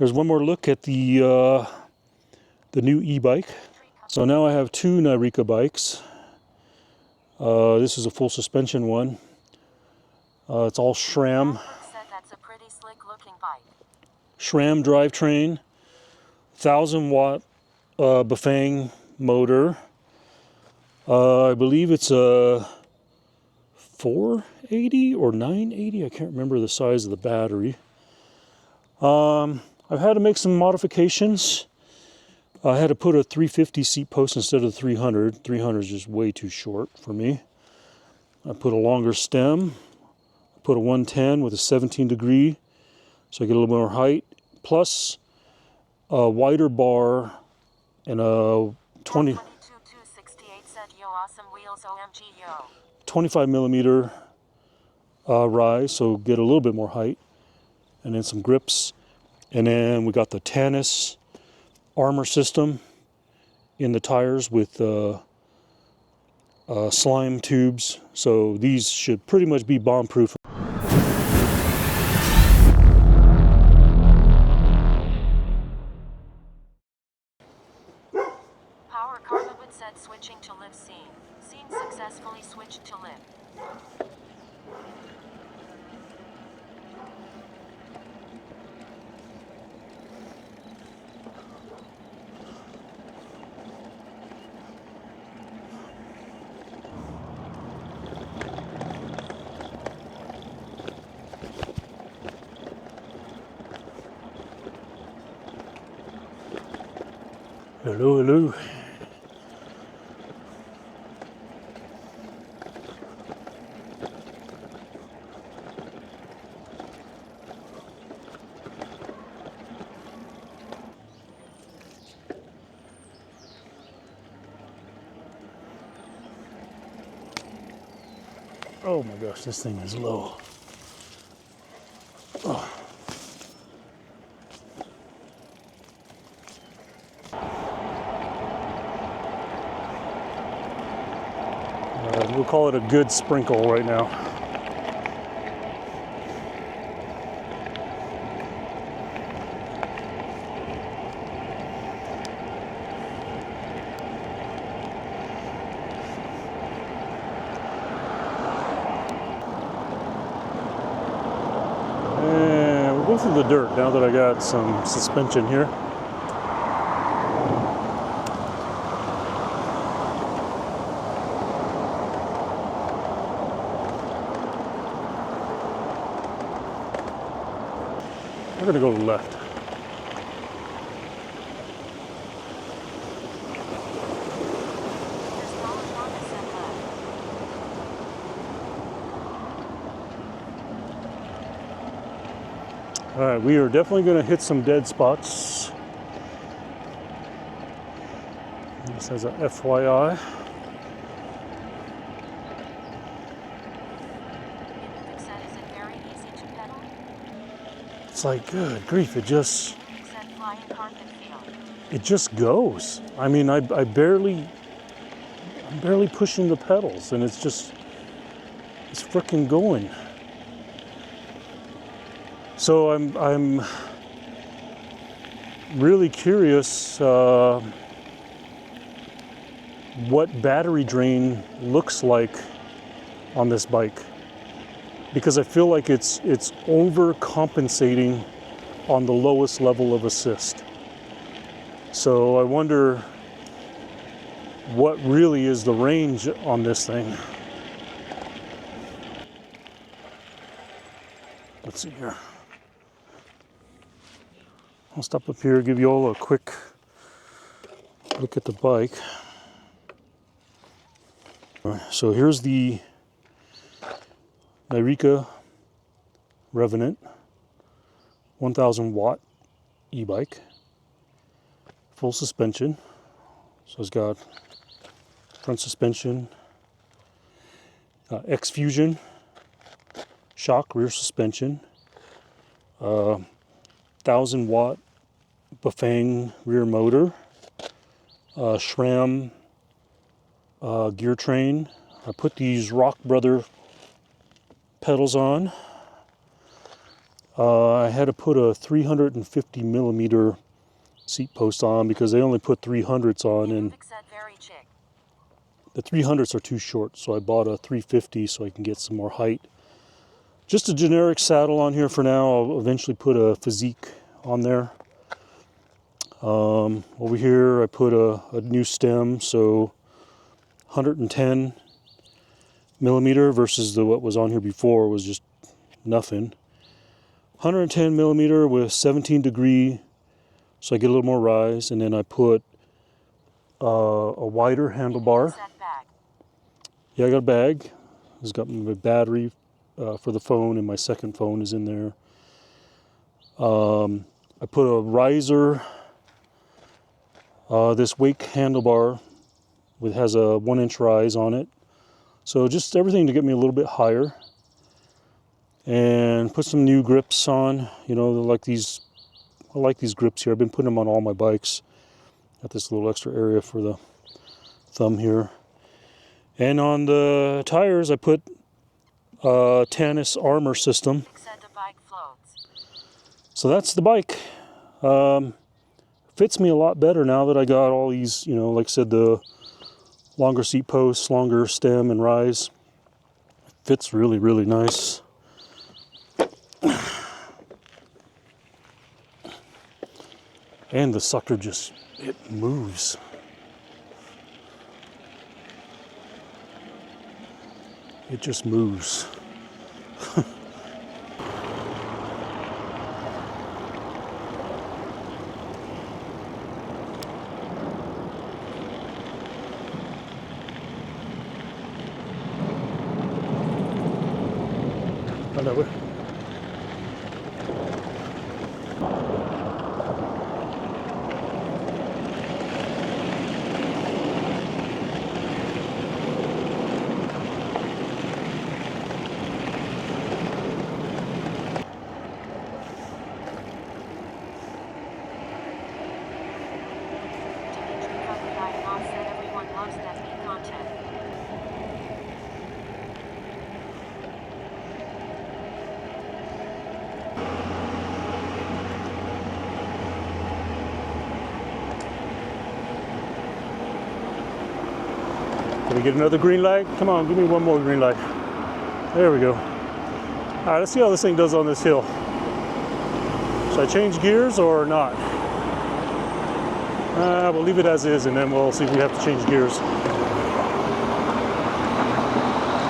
There's one more look at the new e-bike. So now I have two Nireeka bikes. This is a full suspension one. It's all SRAM. That's a pretty slick looking bike. SRAM drivetrain, 1,000-watt Bafang motor. I believe it's a 480 or 980. I can't remember the size of the battery. I've had to make some modifications. I had to put a 350 seat post instead of 300. 300 is just way too short for me. I put a longer stem. I put a 110 with a 17 degree, so I get a little more height. Plus a wider bar and a 25 millimeter rise, so get a little bit more height. And then some grips. And then we got the Tannis armor system in the tires with slime tubes. So these should pretty much be bomb proof. Power Carlwood said switching to live scene. Scene successfully switched to live. Hello, hello. Oh my gosh, this thing is low. Oh. We'll call it a good sprinkle right now. And we'll go through the dirt now that I got some suspension here. We're going to go left. All right, we are definitely going to hit some dead spots. This as a FYI. It's like, good grief, it just goes. I mean, I'm barely pushing the pedals, and it's frickin' going. So I'm really curious what battery drain looks like on this bike, because I feel like it's overcompensating on the lowest level of assist. So I wonder what really is the range on this thing. Let's see here. I'll stop up here, give you all a quick look at the bike. So here's the Nireeka Revenant 1,000-watt e-bike, full suspension. So it's got front suspension, X-Fusion shock rear suspension, 1,000-watt Bafang rear motor, SRAM gear train. I put these Rock Brother pedals on. I had to put a 350 millimeter seat post on because they only put 300s on, and the 300s are too short, so I bought a 350 so I can get some more height. Just a generic saddle on here for now. I'll eventually put a physique on there. Over here I put a new stem, so 110 millimeter versus what was on here before was just nothing. 110 millimeter with 17 degree, so I get a little more rise, and then I put a wider handlebar. Yeah, I got a bag. It's got my battery for the phone, and my second phone is in there. I put a riser, this wake handlebar, it has a 1-inch rise on it. So just everything to get me a little bit higher. And put some new grips on, you know, like these. I like these grips here. I've been putting them on all my bikes. Got this little extra area for the thumb here. And on the tires, I put Tannis Armor System. So that's the bike. Fits me a lot better now that I got all these, you know, like I said, the longer seat posts, longer stem and rise. Fits really, really nice. And the sucker just, it moves. It just moves. I know it. Can we get another green light? Come on, give me one more green light. There we go. All right, let's see how this thing does on this hill. Should I change gears or not? We'll leave it as is, and then we'll see if we have to change gears.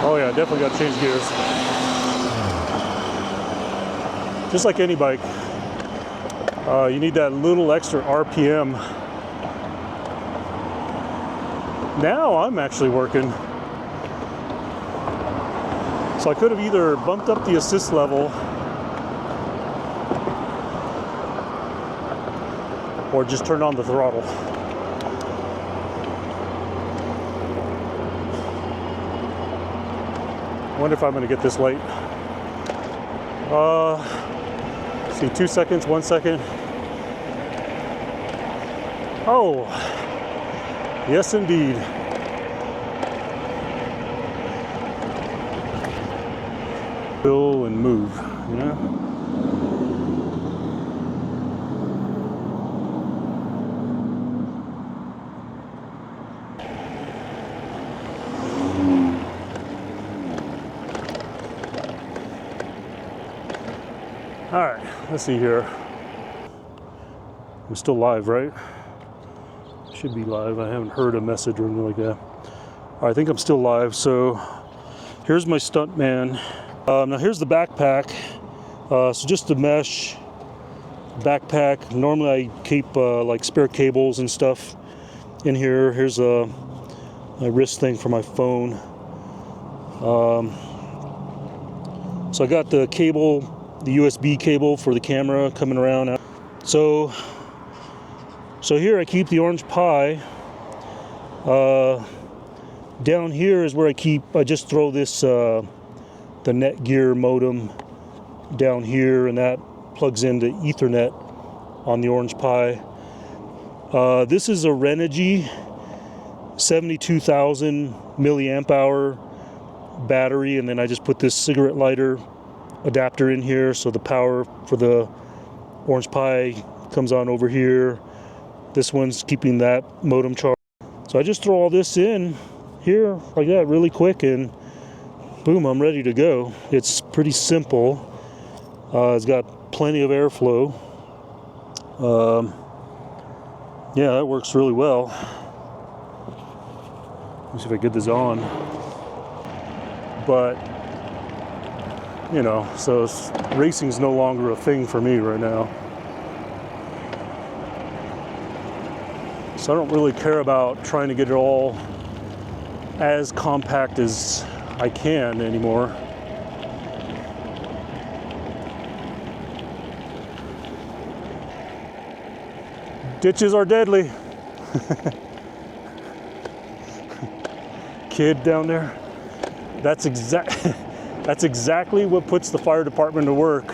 Oh yeah, definitely got to change gears. Just like any bike, you need that little extra RPM. Now I'm actually working. So I could have either bumped up the assist level or just turned on the throttle. I wonder if I'm going to get this late. See, 2 seconds, 1 second. Oh, yes indeed. Fill and move, you know? All right, let's see here. I'm still live, right? Should be live. I haven't heard a message or anything like that. All right, I think I'm still live. So here's my stunt man. Now here's the backpack. So just the mesh backpack. Normally I keep like spare cables and stuff in here. Here's my wrist thing for my phone. So I got the cable, the USB cable for the camera coming around. So here I keep the orange Pi. Down here is where I just throw this, the Netgear modem down here, and that plugs into Ethernet on the orange Pi. This is a Renogy 72,000 milliamp hour battery, and then I just put this cigarette lighter adapter in here, so the power for the Orange Pi comes on over here. This one's keeping that modem charged. So I just throw all this in here like that really quick, and boom, I'm ready to go. It's pretty simple. It's got plenty of airflow. Yeah, that works really well. Let me see if I get this on. But, you know, so racing's no longer a thing for me right now. So I don't really care about trying to get it all as compact as I can anymore. Ditches are deadly. Kid down there. That's exactly what puts the fire department to work,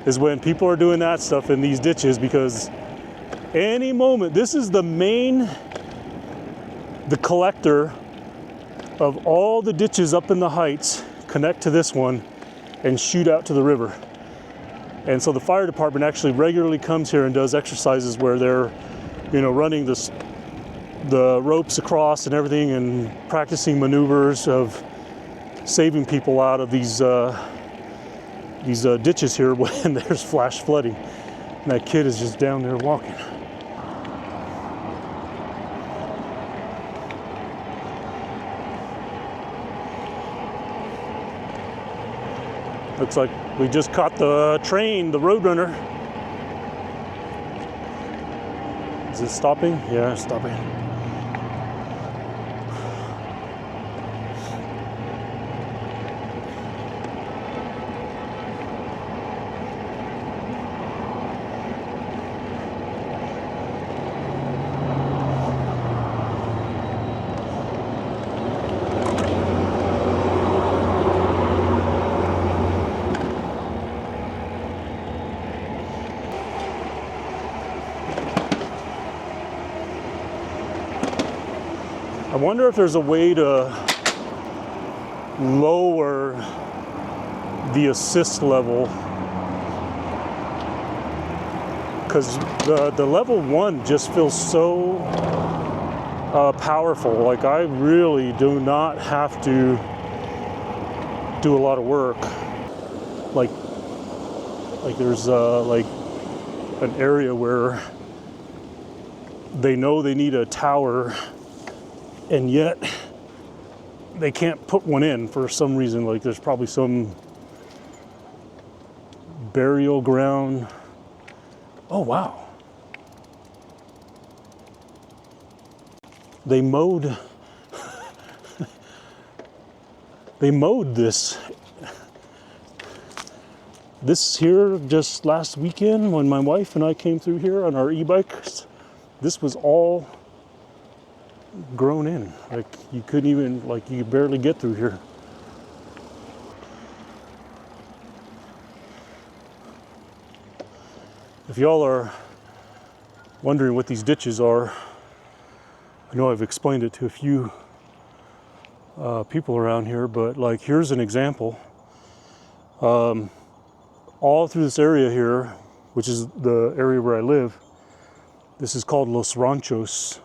is when people are doing that stuff in these ditches, because any moment, this is the collector of all the ditches up in the heights, connect to this one and shoot out to the river. And so the fire department actually regularly comes here and does exercises where they're, you know, running the ropes across and everything, and practicing maneuvers of saving people out of these ditches here when there's flash flooding. And that kid is just down there walking. Looks like we just caught the train, the Roadrunner. Is it stopping? Yeah, it's stopping. I wonder if there's a way to lower the assist level, because the level 1 just feels so powerful. Like, I really do not have to do a lot of work. Like there's like an area where they know they need a tower, and yet they can't put one in for some reason. Like, there's probably some burial ground. Oh, wow. They mowed this here just last weekend when my wife and I came through here on our e-bikes. This was all grown in. Like, you couldn't even, like, you could barely get through here. If y'all are wondering what these ditches are, I know I've explained it to a few people around here, but like, here's an example. All through this area here, which is the area where I live, this is called Los Ranchos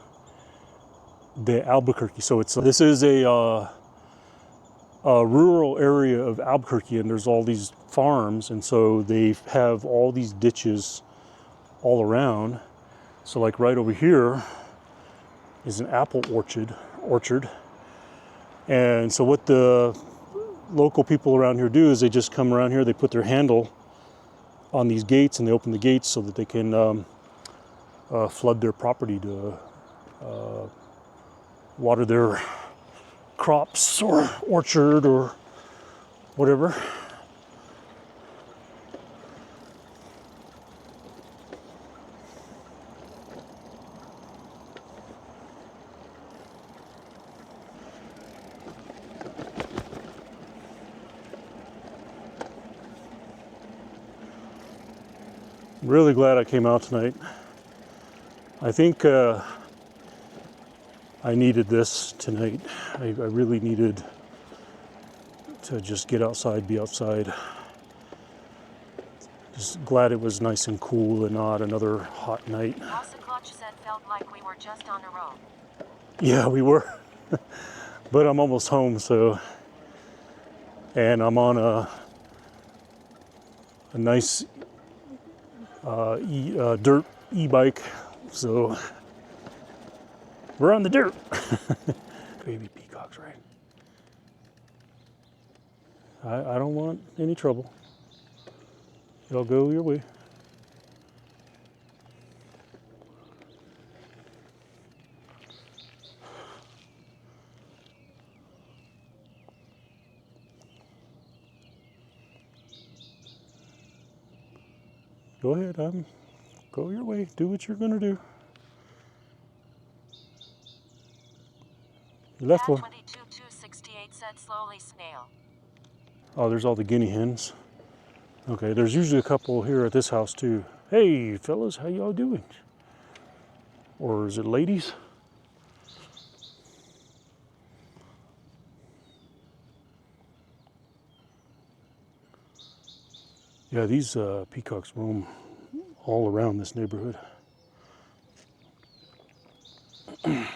de Albuquerque. So this is a rural area of Albuquerque, and there's all these farms, and so they have all these ditches all around. So like right over here is an apple orchard. And so what the local people around here do is they just come around here, they put their handle on these gates, and they open the gates so that they can flood their property to water their crops or orchard or whatever. I'm really glad I came out tonight. I think I needed this tonight. I really needed to just get outside, be outside. Just glad it was nice and cool and not another hot night. Clutch said felt like we were just on a roll. Yeah, we were. But I'm almost home, so. And I'm on a nice dirt e-bike, so we're on the dirt. Baby peacocks, right? I don't want any trouble. Y'all go your way. Go ahead, go your way. Do what you're gonna do. You left one. 22,268 said slowly snail. Oh, there's all the guinea hens. Okay, there's usually a couple here at this house too. Hey, fellas, how y'all doing? Or is it ladies? Yeah, these peacocks roam all around this neighborhood. We'll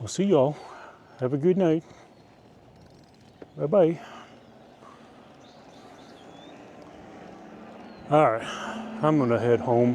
see y'all. Have a good night. Bye-bye. All right, I'm gonna head home.